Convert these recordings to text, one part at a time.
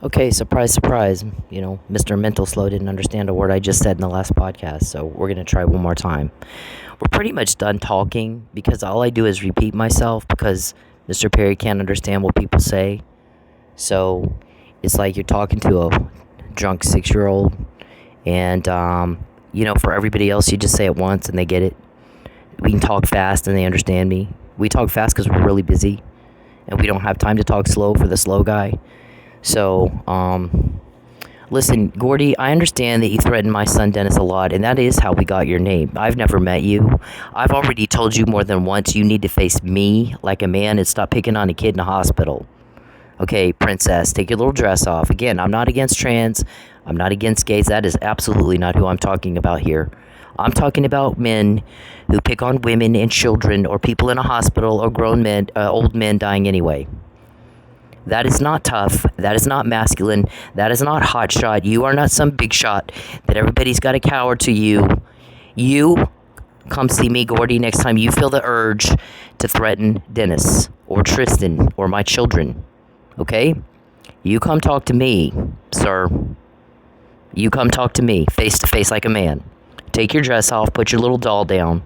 Okay, surprise, surprise. Mr. Mental Slow didn't understand a word I just said in the last podcast, so we're going to try one more time. We're pretty much done talking because all I do is repeat myself because Mr. Perry can't understand what people say. So it's like you're talking to a drunk 6 year old, and, for everybody else, you just say it once and they get it. We can talk fast and they understand me. We talk fast because we're really busy and we don't have time to talk slow for the slow guy. So, listen, Gordy, I understand that you threatened my son Dennis a lot, and that is how we got your name. I've never met you. I've already told you more than once you need to face me like a man and stop picking on a kid in a hospital. Okay, princess, take your little dress off. Again, I'm not against trans. I'm not against gays. That is absolutely not who I'm talking about here. I'm talking about men who pick on women and children or people in a hospital or grown men, old men dying anyway. That is not tough. That is not masculine. That is not hot shot. You are not some big shot that everybody's got to cower to you. You come see me, Gordy, next time you feel the urge to threaten Dennis or Tristan or my children. Okay? You come talk to me, sir. You come talk to me face to face like a man. Take your dress off, put your little doll down.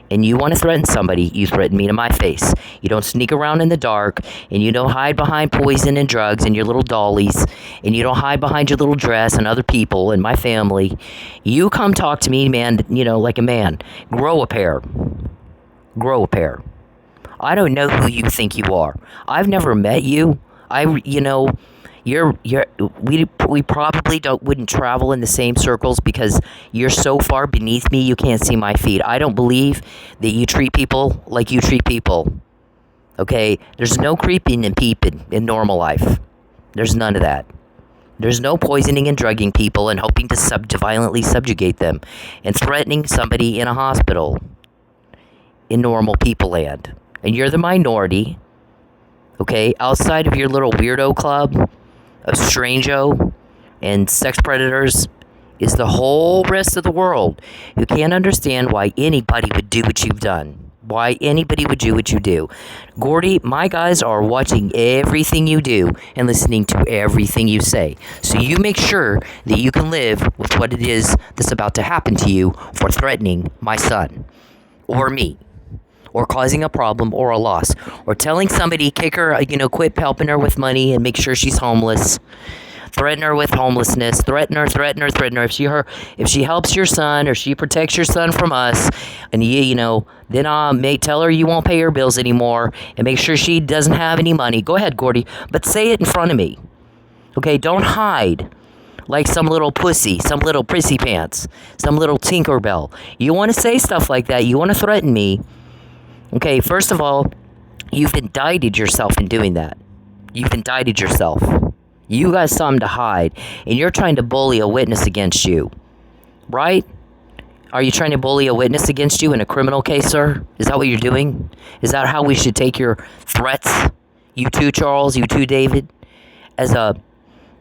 And you want to threaten somebody, you threaten me to my face. You don't sneak around in the dark, and you don't hide behind poison and drugs and your little dollies, and you don't hide behind your little dress and other people and my family. You come talk to me, man, like a man. Grow a pair. Grow a pair. I don't know who you think you are. I've never met you. We probably wouldn't travel in the same circles because you're so far beneath me you can't see my feet. I don't believe that you treat people like you treat people. Okay? There's no creeping and peeping in normal life. There's none of that. There's no poisoning and drugging people and hoping to violently subjugate them and threatening somebody in a hospital in normal people land. And you're the minority. Okay? Outside of your little weirdo club of strango and sex predators is the whole rest of the world who can't understand why anybody would do what you've done. Why anybody would do what you do. Gordy, my guys are watching everything you do and listening to everything you say. So you make sure that you can live with what it is that's about to happen to you for threatening my son or me, or causing a problem or a loss, or telling somebody, kick her, quit helping her with money and make sure she's homeless, threaten her with homelessness, threaten her. If she helps your son or she protects your son from us, and then tell her you won't pay her bills anymore and make sure she doesn't have any money. Go ahead, Gordy, but say it in front of me. Okay, don't hide like some little pussy, some little prissy pants, some little Tinkerbell. You want to say stuff like that, you want to threaten me. Okay, first of all, you've indicted yourself in doing that. You've indicted yourself. You got something to hide, and you're trying to bully a witness against you. Right? Are you trying to bully a witness against you in a criminal case, sir? Is that what you're doing? Is that how we should take your threats? You too, Charles, you too, David?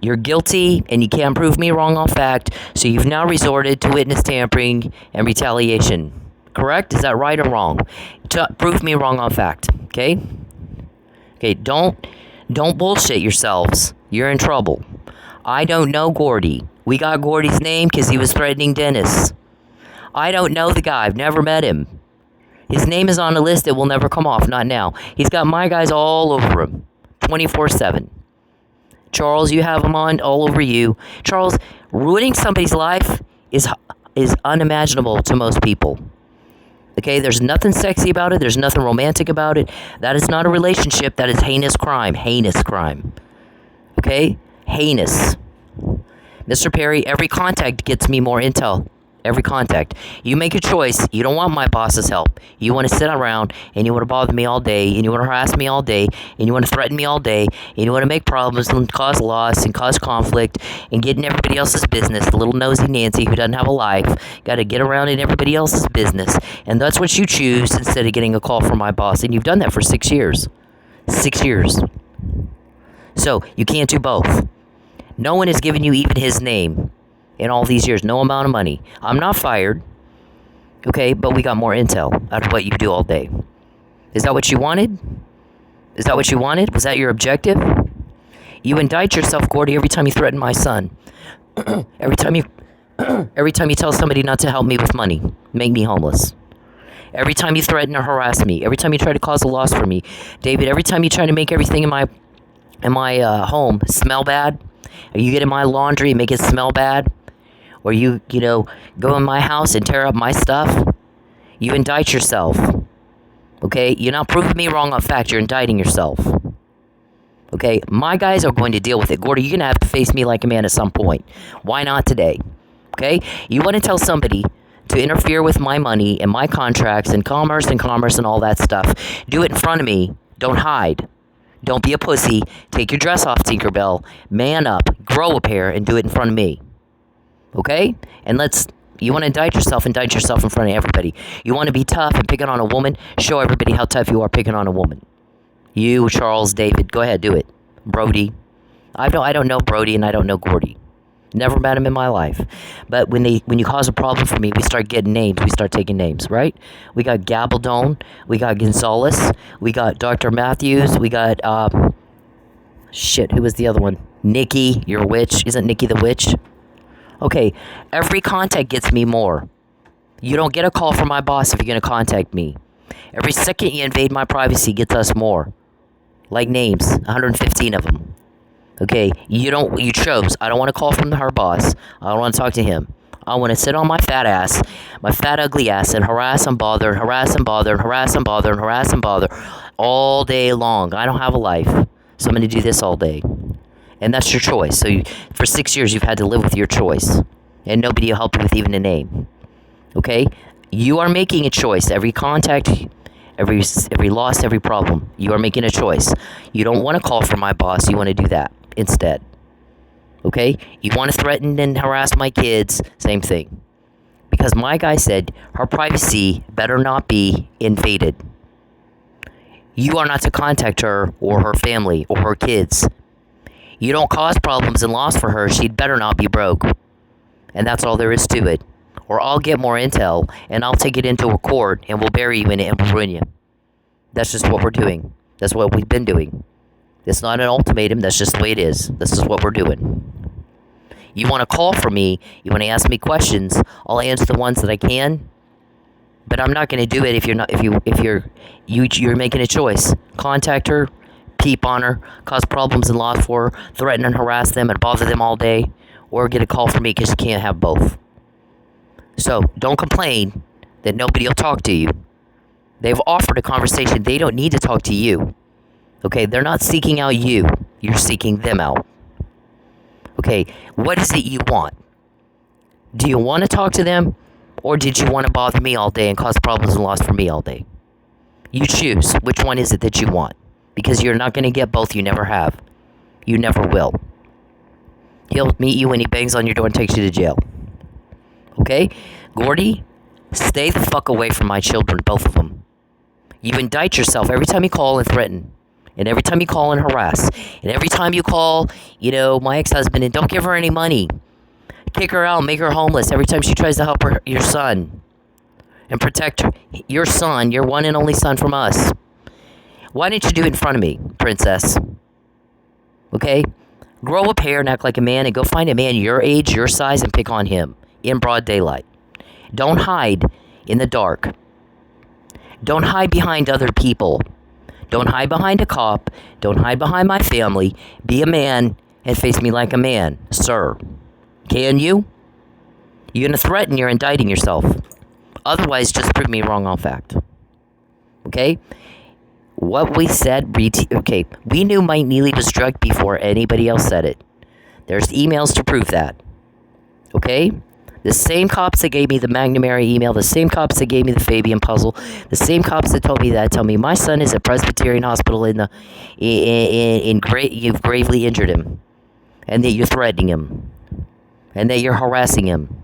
You're guilty, and you can't prove me wrong on fact, so you've now resorted to witness tampering and retaliation. Correct? Is that right or wrong? Prove me wrong on fact. Okay? Okay, don't bullshit yourselves. You're in trouble. I don't know Gordy. We got Gordy's name because he was threatening Dennis. I don't know the guy. I've never met him. His name is on a list that will never come off. Not now. He's got my guys all over him. 24/7. Charles, you have them on all over you. Charles, ruining somebody's life is unimaginable to most people. Okay, there's nothing sexy about it. There's nothing romantic about it. That is not a relationship. That is heinous crime. Heinous crime. Okay? Heinous. Mr. Perry, every contact gets me more intel. Every contact. You make a choice. You don't want my boss's help. You want to sit around and you want to bother me all day and you want to harass me all day and you want to threaten me all day and you want to make problems and cause loss and cause conflict and get in everybody else's business. The little nosy Nancy who doesn't have a life got to get around in everybody else's business. And that's what you choose instead of getting a call from my boss. And you've done that for 6 years. 6 years. So you can't do both. No one has given you even his name in all these years. No amount of money. I'm not fired. Okay, but we got more intel out of what you do all day. Is that what you wanted? Is that what you wanted? Was that your objective? You indict yourself, Gordy, every time you threaten my son. every time you every time you tell somebody not to help me with money, make me homeless. Every time you threaten or harass me, every time you try to cause a loss for me, David, every time you try to make everything in my home smell bad, or you get in my laundry and make it smell bad, or you go in my house and tear up my stuff, you indict yourself. Okay? You're not proving me wrong on fact, you're indicting yourself. Okay? My guys are going to deal with it. Gordy, you're going to have to face me like a man at some point. Why not today? Okay? You want to tell somebody to interfere with my money and my contracts and commerce and all that stuff. Do it in front of me. Don't hide. Don't be a pussy. Take your dress off, Tinkerbell. Man up. Grow a pair and do it in front of me. Okay? And you want to indict yourself in front of everybody. You want to be tough and picking on a woman? Show everybody how tough you are picking on a woman. You, Charles, David, go ahead, do it. Brody. I don't know Brody and I don't know Gordy. Never met him in my life. But when you cause a problem for me, we start getting names. We start taking names, right? We got Gabaldon. We got Gonzalez. We got Dr. Matthews. We got, who was the other one? Nikki, you're a witch. Isn't Nikki the witch? Okay, every contact gets me more. You don't get a call from my boss if you're going to contact me. Every second you invade my privacy gets us more. Like names, 115 of them. Okay, you chose. I don't want to call from her boss. I don't want to talk to him. I want to sit on my fat ass, my fat ugly ass, and harass and bother, and harass and bother, and harass and bother, and harass and bother all day long. I don't have a life, so I'm going to do this all day. And that's your choice. So for 6 years, you've had to live with your choice. And nobody will help you with even a name. Okay? You are making a choice. Every contact, every loss, every problem. You are making a choice. You don't want to call for my boss. You want to do that instead. Okay? You want to threaten and harass my kids. Same thing. Because my guy said her privacy better not be invaded. You are not to contact her or her family or her kids. You don't cause problems and loss for her, she'd better not be broke. And that's all there is to it. Or I'll get more intel, and I'll take it into a court, and we'll bury you in it, and we'll ruin you. That's just what we're doing. That's what we've been doing. It's not an ultimatum, that's just the way it is. This is what we're doing. You want to call for me, you want to ask me questions, I'll answer the ones that I can, but I'm not going to do it if you're making a choice. Contact her. Peep on her, cause problems and loss for her, threaten and harass them and bother them all day, or get a call from me because you can't have both. So, don't complain that nobody will talk to you. They've offered a conversation. They don't need to talk to you. Okay, they're not seeking out you. You're seeking them out. Okay, what is it you want? Do you want to talk to them, or did you want to bother me all day and cause problems and loss for me all day? You choose. Which one is it that you want? Because you're not going to get both. You never have. You never will. He'll meet you when he bangs on your door and takes you to jail. Okay? Gordy, stay the fuck away from my children, both of them. You indict yourself every time you call and threaten. And every time you call and harass. And every time you call, my ex-husband and don't give her any money. Kick her out, make her homeless every time she tries to help your son. And protect your son, your one and only son, from us. Why didn't you do it in front of me, princess? Okay? Grow a pair and act like a man and go find a man your age, your size, and pick on him in broad daylight. Don't hide in the dark. Don't hide behind other people. Don't hide behind a cop. Don't hide behind my family. Be a man and face me like a man, sir. Can you? You're going to threaten, you're indicting yourself. Otherwise, just prove me wrong on fact. Okay? What we said, we knew Mike Neely was drugged before anybody else said it. There's emails to prove that. Okay? The same cops that gave me the McNamara email, the same cops that gave me the Fabian puzzle, the same cops that told me that, tell me my son is at Presbyterian Hospital you've gravely injured him, and that you're threatening him, and that you're harassing him,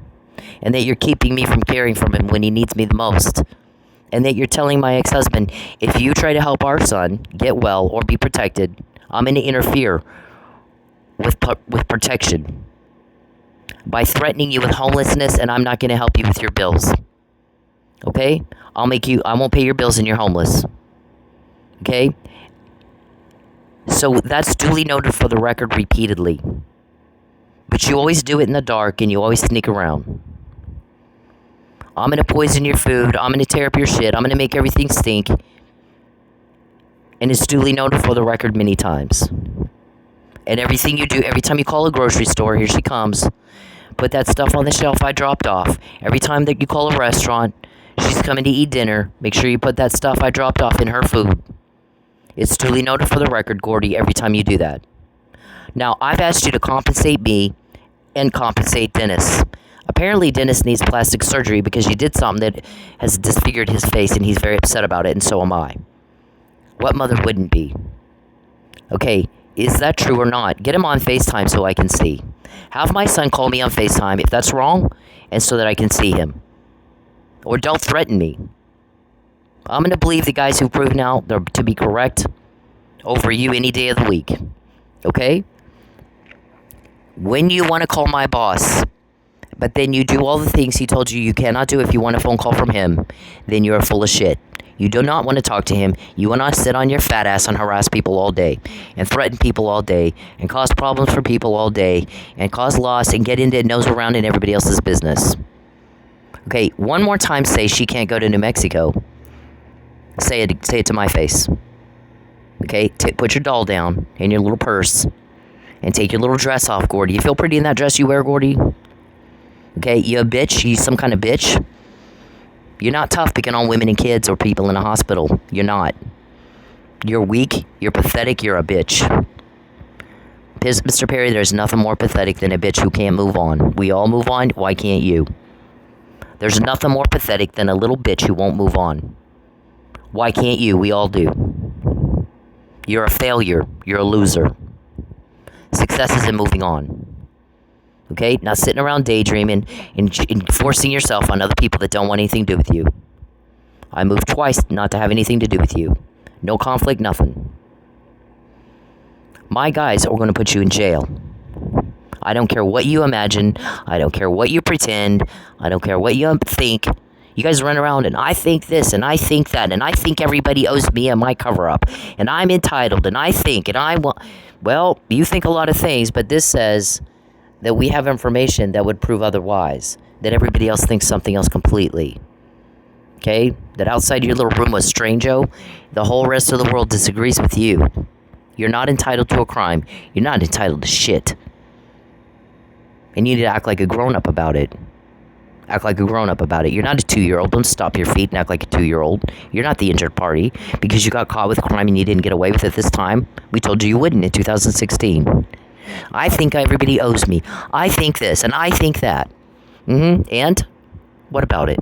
and that you're keeping me from caring for him when he needs me the most. And that you're telling my ex-husband, if you try to help our son get well or be protected, I'm going to interfere with protection by threatening you with homelessness, and I'm not going to help you with your bills. Okay? I won't pay your bills and you're homeless. Okay? So that's duly noted for the record repeatedly. But you always do it in the dark and you always sneak around. I'm going to poison your food. I'm going to tear up your shit. I'm going to make everything stink. And it's duly noted for the record many times. And everything you do, every time you call a grocery store, here she comes. Put that stuff on the shelf I dropped off. Every time that you call a restaurant, she's coming to eat dinner. Make sure you put that stuff I dropped off in her food. It's duly noted for the record, Gordy, every time you do that. Now, I've asked you to compensate me and compensate Dennis. Apparently, Dennis needs plastic surgery because you did something that has disfigured his face, and he's very upset about it, and so am I. What mother wouldn't be? Okay, is that true or not? Get him on FaceTime so I can see. Have my son call me on FaceTime if that's wrong, and so that I can see him. Or don't threaten me. I'm going to believe the guys who prove now to be correct over you any day of the week. Okay? When you want to call my boss, but then you do all the things he told you cannot do if you want a phone call from him, then you're full of shit. You do not want to talk to him. You want to sit on your fat ass and harass people all day, and threaten people all day, and cause problems for people all day, and cause loss, and get into nose around in everybody else's business. Okay, one more time say she can't go to New Mexico. Say it to my face. Okay, put your doll down in your little purse, and take your little dress off, Gordy. You feel pretty in that dress you wear, Gordy? Okay, you a bitch? You some kind of bitch? You're not tough picking on women and kids or people in a hospital. You're not. You're weak. You're pathetic. You're a bitch. Mr. Perry, there's nothing more pathetic than a bitch who can't move on. We all move on. Why can't you? There's nothing more pathetic than a little bitch who won't move on. Why can't you? We all do. You're a failure. You're a loser. Success isn't moving on. Okay? Not sitting around daydreaming and forcing yourself on other people that don't want anything to do with you. I moved twice not to have anything to do with you. No conflict, nothing. My guys are going to put you in jail. I don't care what you imagine. I don't care what you pretend. I don't care what you think. You guys run around and I think this and I think that and I think everybody owes me and my cover-up and I'm entitled and I think and I want... Well, you think a lot of things, but this says that we have information that would prove otherwise. That everybody else thinks something else completely. Okay? That outside your little room was strange-o, the whole rest of the world disagrees with you. You're not entitled to a crime. You're not entitled to shit. And you need to act like a grown-up about it. Act like a grown-up about it. You're not a 2-year-old. Don't stop your feet and act like a 2-year-old. You're not the injured party because you got caught with a crime and you didn't get away with it this time. We told you wouldn't in 2016. I think everybody owes me. I think this and I think that. And? What about it?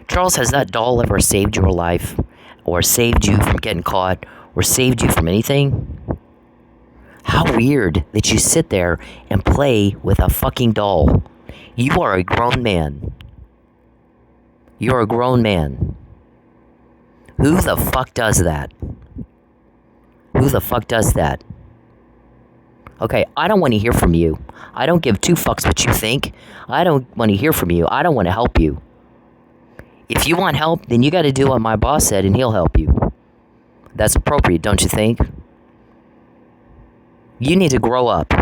Charles, has that doll ever saved your life? Or saved you from getting caught? Or saved you from anything? How weird that you sit there and play with a fucking doll. You are a grown man. You're a grown man. Who the fuck does that? Who the fuck does that? Okay, I don't want to hear from you. I don't give two fucks what you think. I don't want to hear from you. I don't want to help you. If you want help, then you got to do what my boss said and he'll help you. That's appropriate, don't you think? You need to grow up,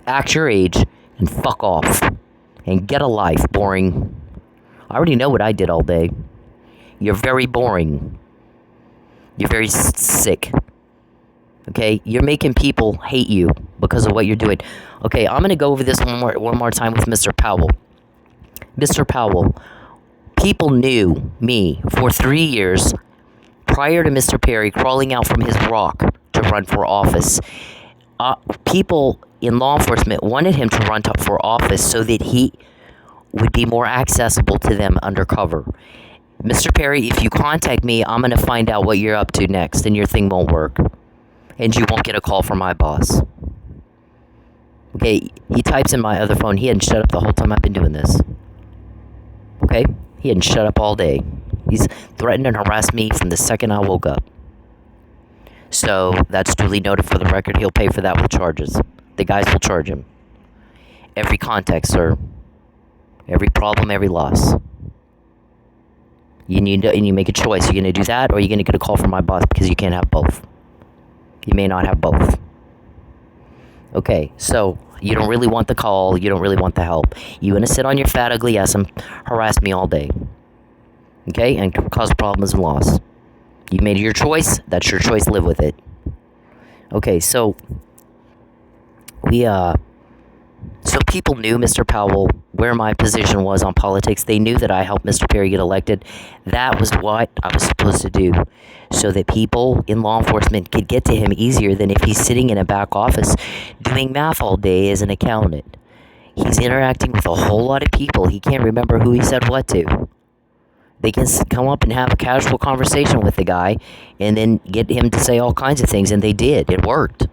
act your age, and fuck off. And get a life, boring. I already know what I did all day. You're very boring. You're very sick. Okay? You're making people hate you because of what you're doing. Okay, I'm going to go over this one more time with Mr. Powell. Mr. Powell, people knew me for 3 years prior to Mr. Perry crawling out from his rock to run for office. People in law enforcement wanted him to run for office so that he would be more accessible to them undercover. Mr. Perry, if you contact me, I'm going to find out what you're up to next, and your thing won't work. And you won't get a call from my boss. Okay, he types in my other phone. He hadn't shut up the whole time I've been doing this. Okay? He hadn't shut up all day. He's threatened and harassed me from the second I woke up. So, that's duly noted for the record. He'll pay for that with charges. The guys will charge him. Every context, sir. Every problem, every loss. You need to, and you make a choice. You're going to do that, or you're going to get a call from my boss because you can't have both. You may not have both. Okay, so you don't really want the call. You don't really want the help. You want to sit on your fat, ugly ass and harass me all day. Okay, and cause problems and loss. You made your choice. That's your choice. Live with it. Okay, so so people knew, Mr. Powell, where my position was on politics. They knew that I helped Mr. Perry get elected. That was what I was supposed to do, so that people in law enforcement could get to him easier than if he's sitting in a back office doing math all day as an accountant. He's interacting with a whole lot of people. He can't remember who he said what to. They can come up and have a casual conversation with the guy and then get him to say all kinds of things, and they did. It worked.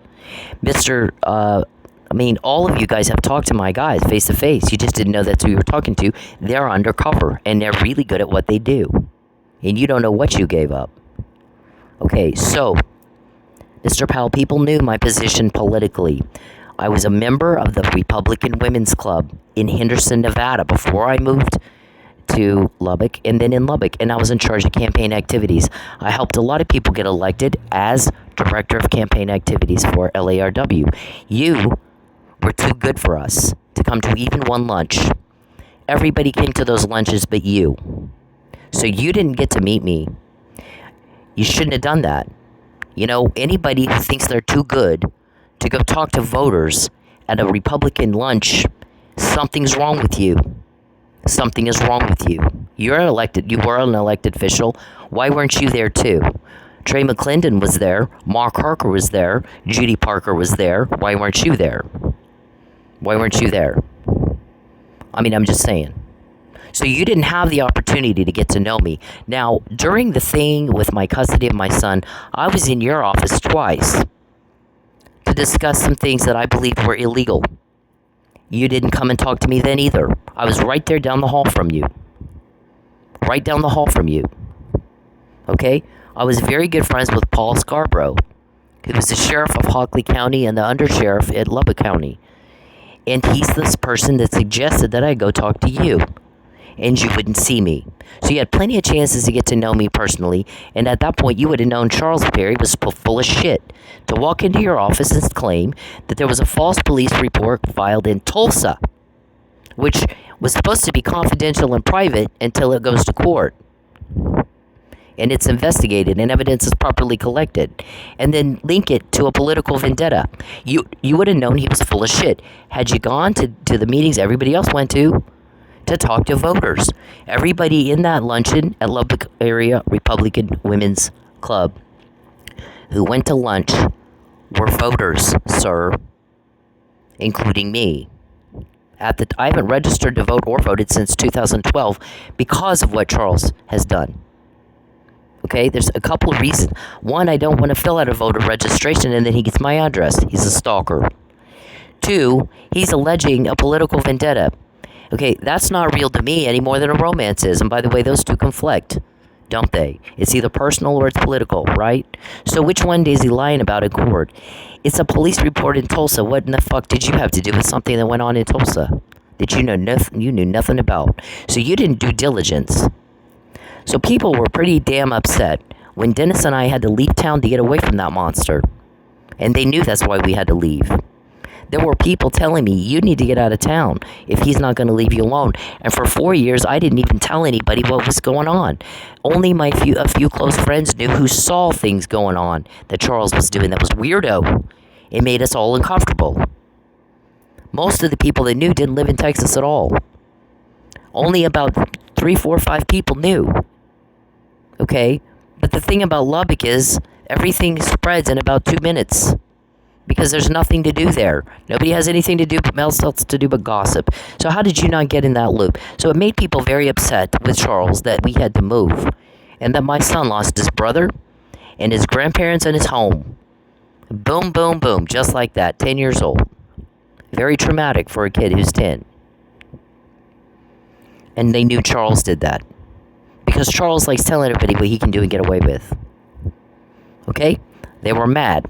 All of you guys have talked to my guys face to face. You just didn't know that's who you were talking to. They're undercover, and they're really good at what they do. And you don't know what you gave up. Okay, so, Mr. Powell, people knew my position politically. I was a member of the Republican Women's Club in Henderson, Nevada, before I moved to Lubbock, and then in Lubbock, and I was in charge of campaign activities. I helped a lot of people get elected as director of campaign activities for LARW. You were too good for us to come to even one lunch. Everybody came to those lunches but you. So you didn't get to meet me. You shouldn't have done that. You know, anybody who thinks they're too good to go talk to voters at a Republican lunch, something's wrong with you. Something is wrong with you. You were an elected official. Why weren't you there too? Trey McClendon was there. Mark Harker was there. Judy Parker was there. Why weren't you there? Why weren't you there? I'm just saying. So you didn't have the opportunity to get to know me. Now, during the thing with my custody of my son, I was in your office twice to discuss some things that I believed were illegal. You didn't come and talk to me then either. I was right there down the hall from you. Right down the hall from you. Okay? I was very good friends with Paul Scarborough, who was the sheriff of Hockley County and the undersheriff at Lubbock County. And he's this person that suggested that I go talk to you. And you wouldn't see me. So you had plenty of chances to get to know me personally. And at that point, you would have known Charles Perry was full of shit to walk into your office and claim that there was a false police report filed in Tulsa, which was supposed to be confidential and private until it goes to court. And it's investigated and evidence is properly collected. And then link it to a political vendetta. You would have known he was full of shit. Had you gone to the meetings everybody else went to talk to voters. Everybody in that luncheon at Lubbock Area Republican Women's Club who went to lunch were voters, sir, including me. I haven't registered to vote or voted since 2012 because of what Charles has done. Okay, there's a couple of reasons. One, I don't want to fill out a voter registration and then he gets my address. He's a stalker. Two, he's alleging a political vendetta. Okay, that's not real to me any more than a romance is. And by the way, those two conflict, don't they? It's either personal or it's political, right? So which one is he lying about in court? It's a police report in Tulsa. What in the fuck did you have to do with something that went on in Tulsa that you knew nothing about? So you didn't do diligence. So people were pretty damn upset when Dennis and I had to leave town to get away from that monster. And they knew that's why we had to leave. There were people telling me, you need to get out of town if he's not going to leave you alone. And for 4 years, I didn't even tell anybody what was going on. Only a few close friends knew who saw things going on that Charles was doing that was weirdo. It made us all uncomfortable. Most of the people that knew didn't live in Texas at all. Only about 3, 4, 5 people knew. Okay? But the thing about Lubbock is everything spreads in about 2 minutes. Because there's nothing to do there. Nobody has anything to do else to do but gossip. So how did you not get in that loop? So it made people very upset with Charles that we had to move. And that my son lost his brother and his grandparents and his home. Boom, boom, boom. Just like that. 10 years old. Very traumatic for a kid who's 10. And they knew Charles did that. Because Charles likes telling everybody what he can do and get away with. Okay? They were mad.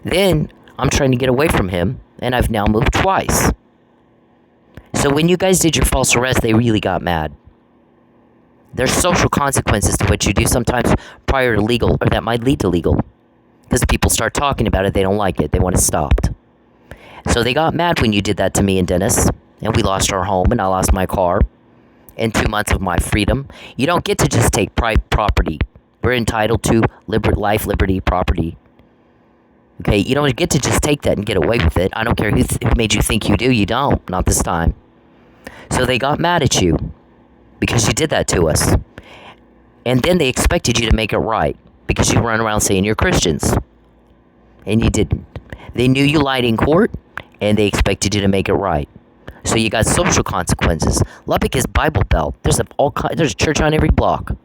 Then, I'm trying to get away from him, and I've now moved twice. So when you guys did your false arrest, they really got mad. There's social consequences to what you do sometimes prior to legal, or that might lead to legal. Because people start talking about it, they don't like it, they want it stopped. So they got mad when you did that to me and Dennis, and we lost our home, and I lost my car, and 2 months of my freedom. You don't get to just take private property. We're entitled to life, liberty, property. Okay, you don't get to just take that and get away with it. I don't care who made you think you do. You don't. Not this time. So they got mad at you because you did that to us. And then they expected you to make it right because you run around saying you're Christians. And you didn't. They knew you lied in court, and they expected you to make it right. So you got social consequences. Lubbock is Bible Belt. There's a church on every block.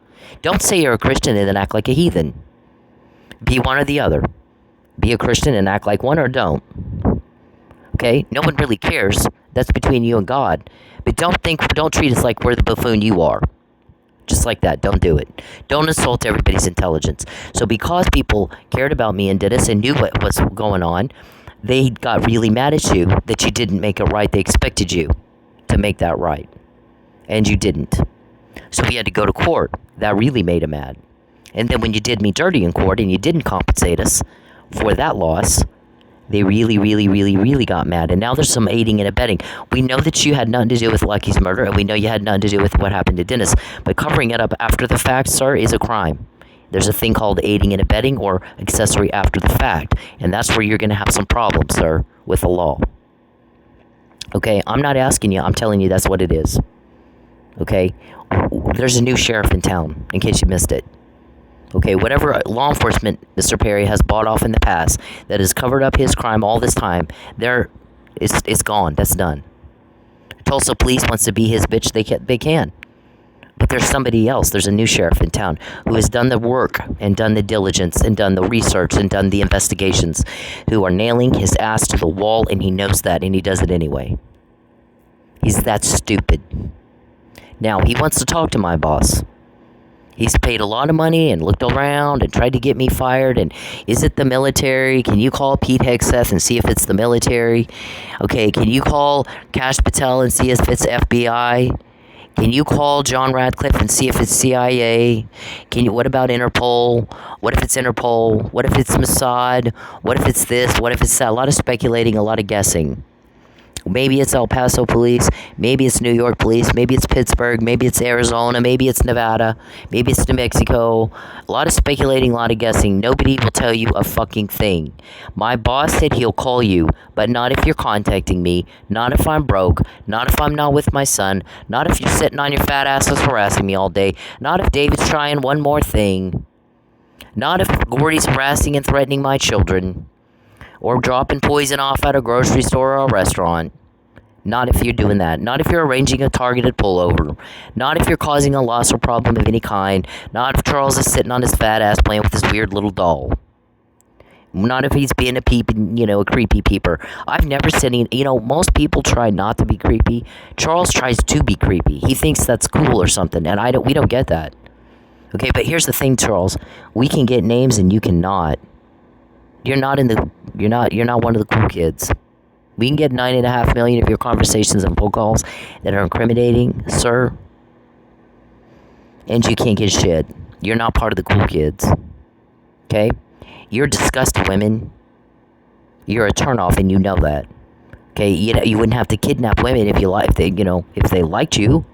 Don't say you're a Christian and then act like a heathen. Be one or the other. Be a Christian and act like one, or don't. Okay? No one really cares. That's between you and God. But don't treat us like we're the buffoon you are. Just like that. Don't do it. Don't insult everybody's intelligence. So because people cared about me and Dennis and knew what was going on, they got really mad at you that you didn't make it right. They expected you to make that right. And you didn't. So we had to go to court. That really made them mad. And then when you did me dirty in court and you didn't compensate us for that loss, they really, really, really, really got mad. And now there's some aiding and abetting. We know that you had nothing to do with Lucky's murder, and we know you had nothing to do with what happened to Dennis. But covering it up after the fact, sir, is a crime. There's a thing called aiding and abetting, or accessory after the fact. And that's where you're going to have some problems, sir, with the law. Okay? I'm not asking you. I'm telling you that's what it is. Okay? There's a new sheriff in town, in case you missed it. Okay, whatever law enforcement Mr. Perry has bought off in the past that has covered up his crime all this time, it's gone. That's done. Tulsa police wants to be his bitch. They can. But there's somebody else. There's a new sheriff in town who has done the work and done the diligence and done the research and done the investigations, who are nailing his ass to the wall, and he knows that, and he does it anyway. He's that stupid. Now, he wants to talk to my boss. He's paid a lot of money and looked around and tried to get me fired. And is it the military? Can you call Pete Hegseth and see if it's the military? Okay, can you call Kash Patel and see if it's FBI? Can you call John Radcliffe and see if it's CIA? What about Interpol? What if it's Interpol? What if it's Mossad? What if it's this? What if it's that? A lot of speculating, a lot of guessing. Maybe it's El Paso police, maybe it's New York police, maybe it's Pittsburgh, maybe it's Arizona, maybe it's Nevada, maybe it's New Mexico. A lot of speculating, a lot of guessing. Nobody will tell you a fucking thing. My boss said he'll call you, but not if you're contacting me, not if I'm broke, not if I'm not with my son, not if you're sitting on your fat asses harassing me all day, not if David's trying one more thing, not if Gordy's harassing and threatening my children, or dropping poison off at a grocery store or a restaurant. Not if you're doing that. Not if you're arranging a targeted pullover. Not if you're causing a loss or problem of any kind. Not if Charles is sitting on his fat ass playing with his weird little doll. Not if he's being a creepy peeper. I've never seen, most people try not to be creepy. Charles tries to be creepy. He thinks that's cool or something, and we don't get that. Okay, but here's the thing, Charles. We can get names and you cannot. You're not one of the cool kids. We can get 9.5 million of your conversations and phone calls that are incriminating, sir. And you can't get shit. You're not part of the cool kids. Okay? You're disgusting women. You're a turnoff, and you know that. Okay? You wouldn't have to kidnap women if they liked you.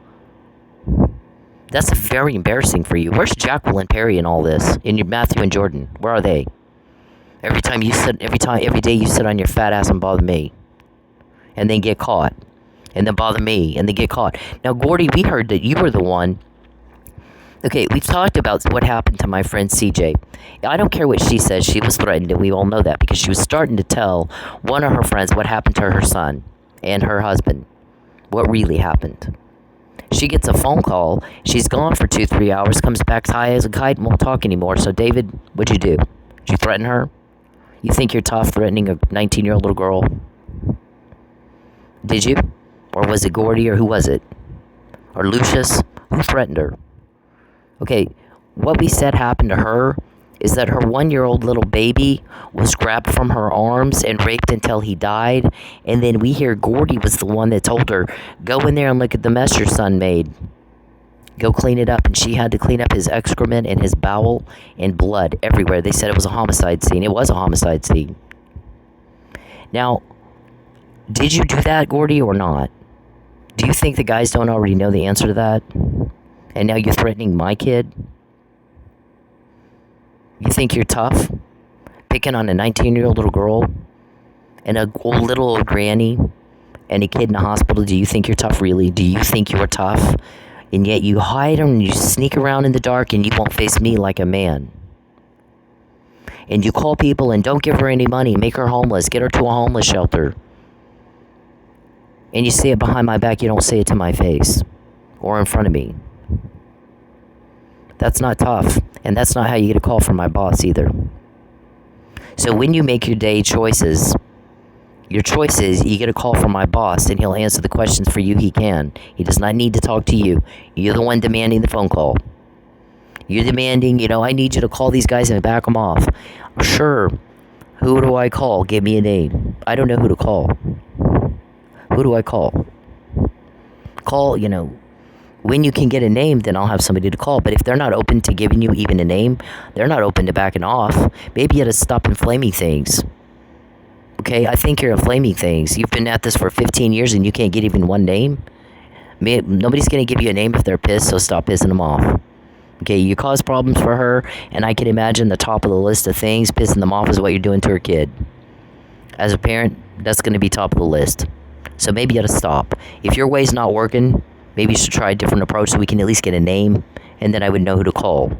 That's very embarrassing for you. Where's Jacqueline Perry in all this? In your Matthew and Jordan? Where are they? Every day you sit on your fat ass and bother me. And then get caught. And then bother me. And then get caught. Now, Gordy, we heard that you were the one. Okay, we've talked about what happened to my friend CJ. I don't care what she says. She was threatened, and we all know that, because she was starting to tell one of her friends what happened to her son and her husband. What really happened. She gets a phone call. She's gone for 2-3 hours, comes back high as a kite, and won't talk anymore. So, David, what'd you do? Did you threaten her? You think you're tough threatening a 19-year-old little girl? Did you? Or was it Gordy, or who was it? Or Lucius? Who threatened her? Okay, what we said happened to her is that her 1-year-old little baby was grabbed from her arms and raped until he died. And then we hear Gordy was the one that told her, go in there and look at the mess your son made. Go clean it up. And she had to clean up his excrement and his bowel and blood everywhere. They said it was a homicide scene. It was a homicide scene. Now, did you do that, Gordy, or not? Do you think the guys don't already know the answer to that? And now you're threatening my kid? You think you're tough? Picking on a 19-year-old little girl? And a little old granny? And a kid in the hospital? Do you think you're tough, really? Do you think you're tough? And yet you hide and you sneak around in the dark and you won't face me like a man. And you call people and don't give her any money. Make her homeless. Get her to a homeless shelter. And you say it behind my back. You don't say it to my face. Or in front of me. That's not tough. And that's not how you get a call from my boss either. So when you make your day choices, your choices, you get a call from my boss and he'll answer the questions for you. He can. He does not need to talk to you. You're the one demanding the phone call. You're demanding, I need you to call these guys and back them off. Sure. Who do I call? Give me a name. I don't know who to call. Who do I call? Call, when you can get a name, then I'll have somebody to call. But if they're not open to giving you even a name, they're not open to backing off. Maybe you got to stop inflaming things. Okay, I think you're inflaming things. You've been at this for 15 years and you can't get even one name. Nobody's going to give you a name if they're pissed, so stop pissing them off. Okay, you cause problems for her, and I can imagine the top of the list of things, pissing them off is what you're doing to her kid. As a parent, that's going to be top of the list. So maybe you got to stop. If your way's not working, maybe you should try a different approach so we can at least get a name, and then I would know who to call.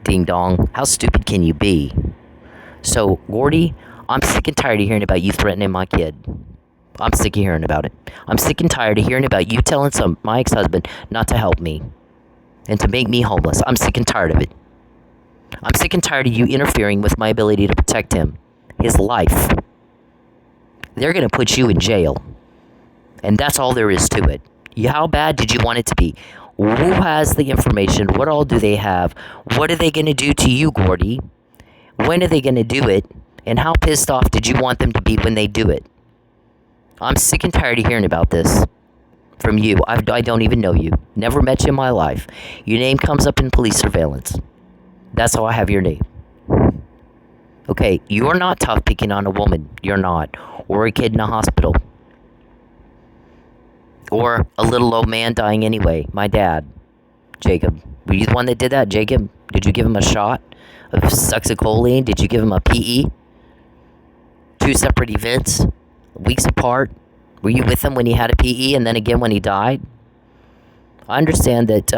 Ding dong. How stupid can you be? So, Gordy, I'm sick and tired of hearing about you threatening my kid. I'm sick of hearing about it. I'm sick and tired of hearing about you telling my ex-husband not to help me and to make me homeless. I'm sick and tired of it. I'm sick and tired of you interfering with my ability to protect him, his life. They're going to put you in jail. And that's all there is to it. How bad did you want it to be? Who has the information? What all do they have? What are they going to do to you, Gordy? When are they going to do it? And how pissed off did you want them to be when they do it? I'm sick and tired of hearing about this from you. I don't even know you. Never met you in my life. Your name comes up in police surveillance. That's how I have your name. Okay, you're not tough picking on a woman. You're not. Or a kid in a hospital. Or a little old man dying anyway. My dad, Jacob. Were you the one that did that, Jacob? Did you give him a shot of succinylcholine? Did you give him a PE? 2 separate events, weeks apart. Were you with him when he had a PE and then again when he died? I understand that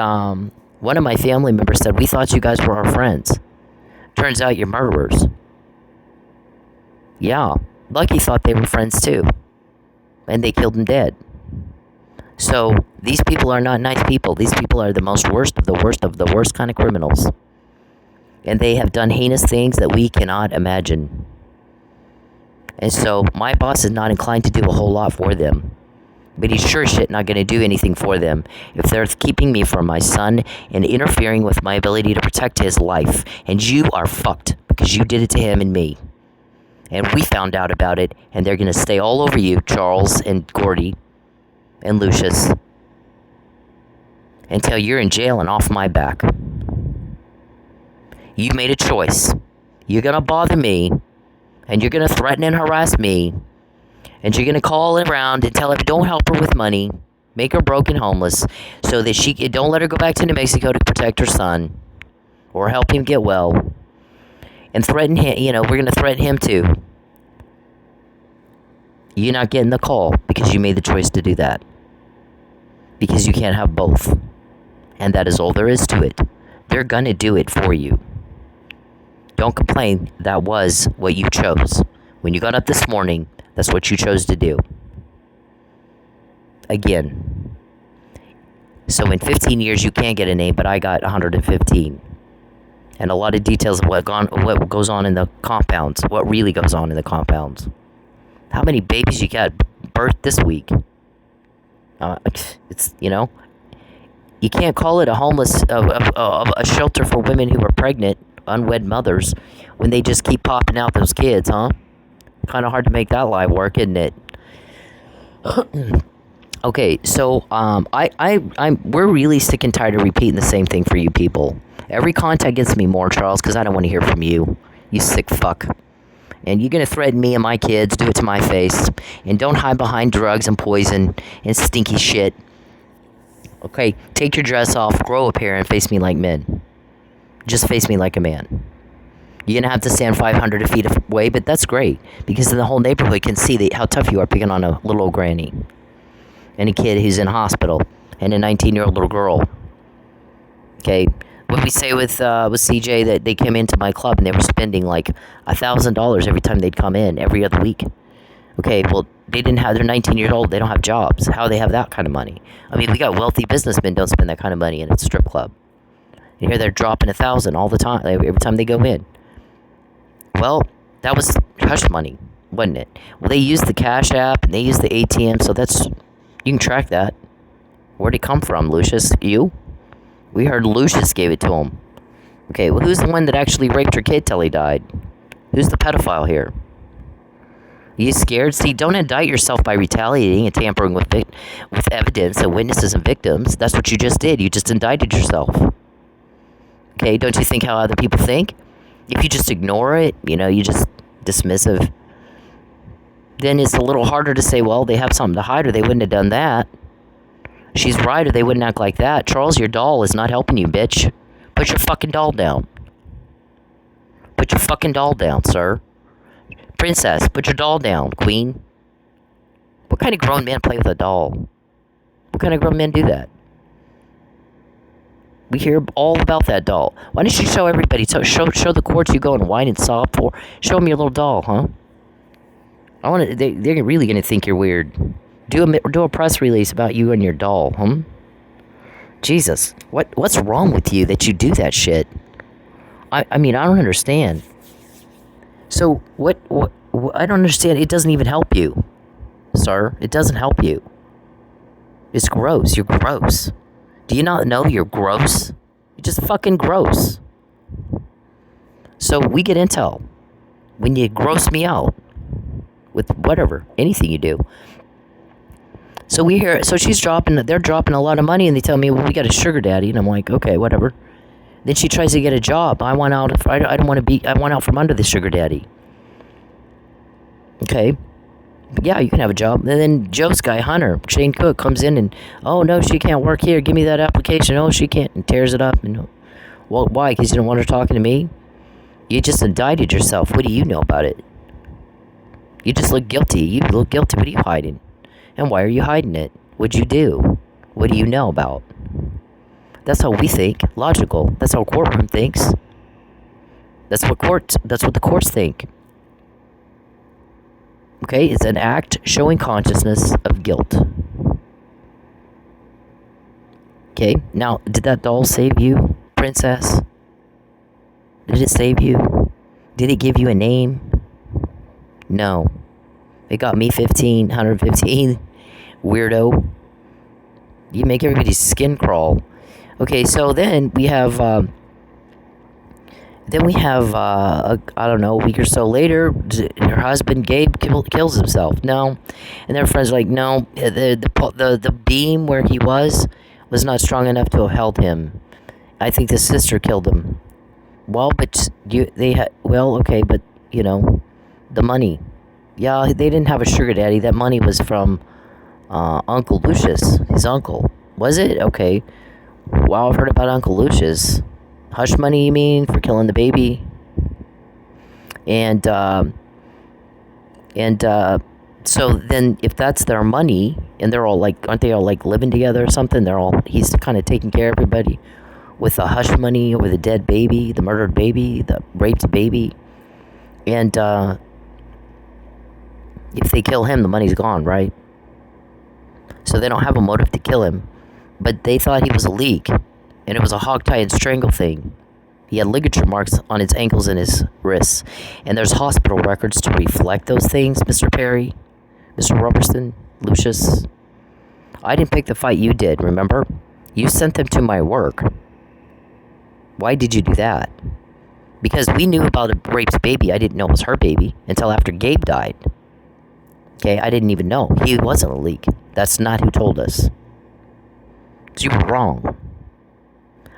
one of my family members said, we thought you guys were our friends. Turns out you're murderers. Yeah, Lucky thought they were friends too. And they killed him dead. So, these people are not nice people. These people are the worst of the worst of the worst kind of criminals. And they have done heinous things that we cannot imagine. And so, my boss is not inclined to do a whole lot for them. But he's sure shit not going to do anything for them if they're keeping me from my son and interfering with my ability to protect his life. And you are fucked because you did it to him and me. And we found out about it, and they're going to stay all over you, Charles and Gordy and Lucius, until you're in jail and off my back. You made a choice. You're going to bother me, and you're going to threaten and harass me, and you're going to call around and tell her, don't help her with money, make her broke and homeless, so that don't let her go back to New Mexico to protect her son, or help him get well, and threaten him, we're going to threaten him too. You're not getting the call because you made the choice to do that. Because you can't have both. And that is all there is to it. They're going to do it for you. Don't complain. That was what you chose. When you got up this morning, that's what you chose to do. Again. So in 15 years, you can't get a name, but I got 115. And a lot of details of what goes on in the compounds. What really goes on in the compounds. How many babies you got birthed this week? It's, you can't call it a homeless, a shelter for women who are pregnant, unwed mothers, when they just keep popping out those kids, huh? Kind of hard to make that lie work, isn't it? Okay, so we're really sick and tired of repeating the same thing for you people. Every contact gets me more, Charles, because I don't want to hear from you. You sick fuck. And you're gonna threaten me and my kids, do it to my face. And don't hide behind drugs and poison and stinky shit. Okay, take your dress off, grow up here, and face me like men. Just face me like a man. You're gonna have to stand 500 feet away, but that's great. Because then the whole neighborhood can see how tough you are picking on a little old granny. And a kid who's in hospital. And a 19-year-old little girl. Okay, what we say with CJ that they came into my club and they were spending like $1,000 every time they'd come in every other week. Okay, well, they didn't have, they're 19 years old, they don't have jobs. How do they have that kind of money? I mean, we got wealthy businessmen don't spend that kind of money in a strip club. You hear they're dropping $1,000 all the time, every time they go in. Well, that was hush money, wasn't it? Well, they used the Cash App and they used the ATM, so that's, you can track that. Where'd it come from, Lucius? You? We heard Lucius gave it to him. Okay, well, who's the one that actually raped your kid till he died? Who's the pedophile here? You scared? See, don't indict yourself by retaliating and tampering with evidence and witnesses and victims. That's what you just did. You just indicted yourself. Okay, don't you think how other people think? If you just ignore it, you just dismissive, then it's a little harder to say, well, they have something to hide or they wouldn't have done that. She's right or they wouldn't act like that. Charles, your doll is not helping you, bitch. Put your fucking doll down. Put your fucking doll down, sir. Princess, put your doll down, queen. What kind of grown men play with a doll? What kind of grown men do that? We hear all about that doll. Why don't you show everybody, show the courts you go and whine and sob for. Show them your little doll, huh? They're really going to think you're weird. Do a press release about you and your doll, huh? Jesus, what's wrong with you that you do that shit? I mean, I don't understand. So, what, I don't understand. It doesn't even help you, sir. It doesn't help you. It's gross. You're gross. Do you not know you're gross? You're just fucking gross. So, we get intel. When you gross me out with whatever, anything you do. So we hear, so they're dropping a lot of money and they tell me, well, we got a sugar daddy. And I'm like, okay, whatever. Then she tries to get a job. I want out from under the sugar daddy. Okay. But yeah, you can have a job. And then Joe's guy, Hunter, Shane Cook, comes in and, oh, no, she can't work here. Give me that application. Oh, she can't. And tears it up. And, well, why? Because you don't want her talking to me? You just indicted yourself. What do you know about it? You just look guilty. You look guilty. What are you hiding? And why are you hiding it? What'd you do? What do you know about? That's how we think. Logical. That's how a courtroom thinks. That's what the courts think. Okay, it's an act showing consciousness of guilt. Okay, now, did that doll save you, princess? Did it save you? Did it give you a name? No. It got me 115, weirdo. You make everybody's skin crawl. Okay, so then we have, I don't know, a week or so later, her husband, Gabe, kills himself. No. And their friends are like, no, the beam where he was not strong enough to have held him. I think the sister killed him. Well, but okay, but, the money. Yeah, they didn't have a sugar daddy. That money was from Uncle Lucius, his uncle. Was it? Okay. Wow, I've heard about Uncle Lucius. Hush money, you mean, for killing the baby? And so then if that's their money, and they're all like, aren't they all like living together or something? He's kind of taking care of everybody with the hush money over the dead baby, the murdered baby, the raped baby. And if they kill him, the money's gone, right? So they don't have a motive to kill him. But they thought he was a leak. And it was a hog tie and strangle thing. He had ligature marks on his ankles and his wrists. And there's hospital records to reflect those things, Mr. Perry, Mr. Roberson, Lucius. I didn't pick the fight, you did, remember? You sent them to my work. Why did you do that? Because we knew about a raped baby. I didn't know it was her baby until after Gabe died. Okay, I didn't even know. He wasn't a leak. That's not who told us. So you were wrong.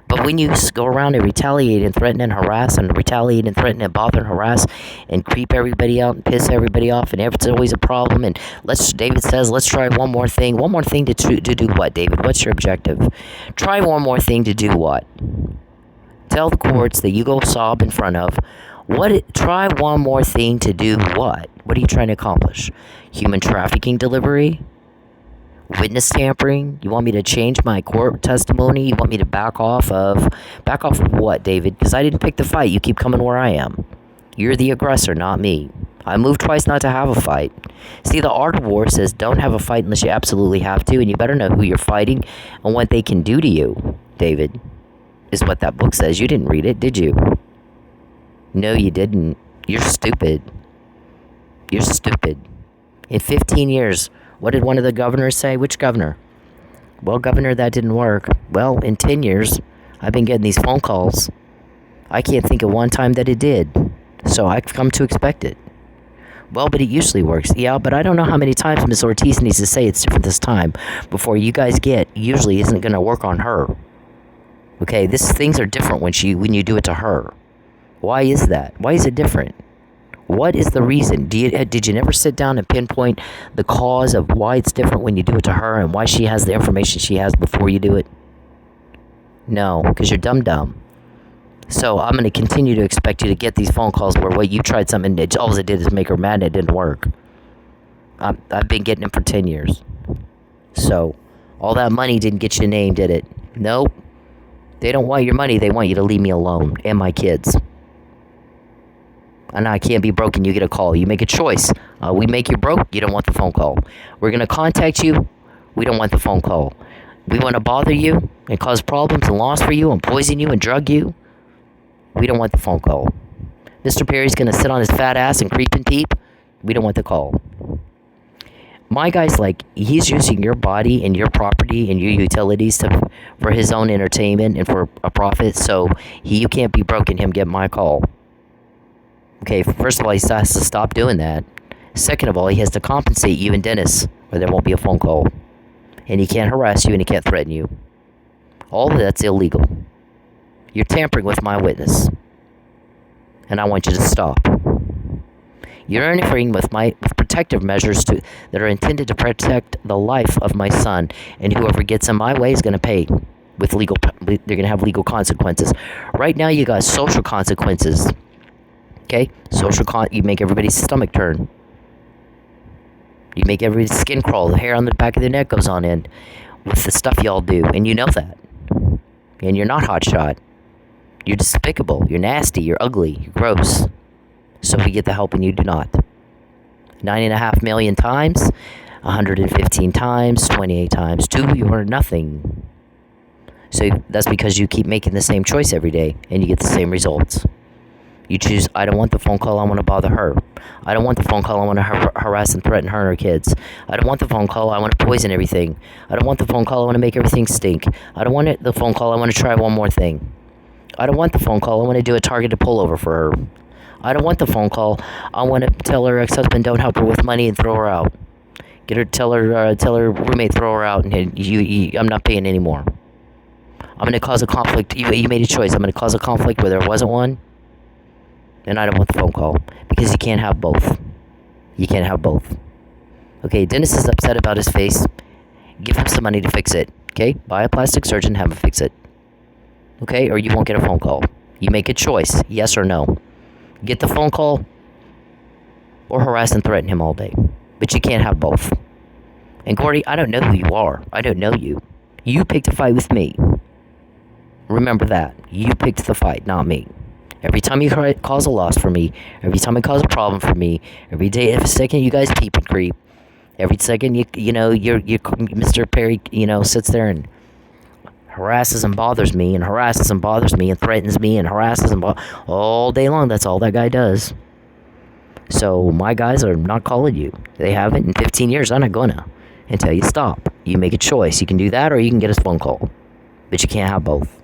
But when you go around and retaliate and threaten and harass and retaliate and threaten and bother and harass and creep everybody out and piss everybody off and it's always a problem and David says, let's try one more thing. One more thing to do what, David? What's your objective? Try one more thing to do what? Tell the courts that you go sob in front of. Try one more thing to do what? What are you trying to accomplish? Human trafficking delivery? Witness tampering? You want me to change my court testimony? You want me to back off of what, David? Because I didn't pick the fight. You keep coming where I am. You're the aggressor, not me. I moved twice not to have a fight. See, the art of war says don't have a fight unless you absolutely have to, and you better know who you're fighting and what they can do to you, David, is what that book says. You didn't read it, did you? No, you didn't. You're stupid. You're stupid. In 15 years... What did one of the governors say? Which governor? Well, governor, that didn't work. Well, in 10 years, I've been getting these phone calls. I can't think of one time that it did. So I've come to expect it. Well, but it usually works. Yeah, but I don't know how many times Ms. Ortiz needs to say it's different this time before you guys get usually isn't going to work on her. Okay, things are different when you do it to her. Why is that? Why is it different? What is the reason? Did you never sit down and pinpoint the cause of why it's different when you do it to her and why she has the information she has before you do it? No, because you're dumb. So I'm going to continue to expect you to get these phone calls where you tried something and all it did is make her mad and it didn't work. I've been getting them for 10 years. So all that money didn't get you a name, did it? Nope. They don't want your money. They want you to leave me alone and my kids. And I can't be broke and you get a call. You make a choice. We make you broke, you don't want the phone call. We're going to contact you, we don't want the phone call. We want to bother you and cause problems and loss for you and poison you and drug you. We don't want the phone call. Mr. Perry's going to sit on his fat ass and creep and peep. We don't want the call. My guy's he's using your body and your property and your utilities for his own entertainment and for a profit. So you can't be broke and him get my call. Okay, first of all, he has to stop doing that. Second of all, he has to compensate you and Dennis, or there won't be a phone call. And he can't harass you and he can't threaten you. All of that's illegal. You're tampering with my witness. And I want you to stop. You're interfering with protective measures that are intended to protect the life of my son. And whoever gets in my way is going to pay. They're going to have legal consequences. Right now, you got social consequences. Okay, you make everybody's stomach turn. You make everybody's skin crawl. The hair on the back of their neck goes on end with the stuff y'all do, and you know that. And you're not hotshot. You're despicable. You're nasty. You're ugly. You're gross. So we get the help and you do not. 9.5 million times, 115 times, 28 times 2, you are nothing. So that's because you keep making the same choice every day, and you get the same results. You choose, I don't want the phone call, I want to bother her. I don't want the phone call, I want to harass and threaten her and her kids. I don't want the phone call, I want to poison everything. I don't want the phone call, I want to make everything stink. I don't want the phone call, I want to try one more thing. I don't want the phone call, I want to do a targeted pullover for her. I don't want the phone call, I want to tell her ex-husband don't help her with money and throw her out. Tell her roommate throw her out and I'm not paying anymore. I'm going to cause a conflict. You made a choice. I'm going to cause a conflict where there wasn't one. And I don't want the phone call. Because you can't have both. You can't have both. Okay, Dennis is upset about his face. Give him some money to fix it. Okay? Buy a plastic surgeon, have him fix it. Okay? Or you won't get a phone call. You make a choice. Yes or no. Get the phone call or harass and threaten him all day. But you can't have both. And Gordy, I don't know who you are. I don't know you. You picked a fight with me. Remember that. You picked the fight, not me. Every time you cause a loss for me, every time you cause a problem for me, every day, every second you guys peep and creep, every second you're Mr. Perry, sits there and harasses and bothers me and harasses and bothers me and threatens me and harasses and all day long. That's all that guy does. So my guys are not calling you. They haven't in 15 years. I'm not gonna until you stop. You make a choice. You can do that or you can get a phone call. But you can't have both.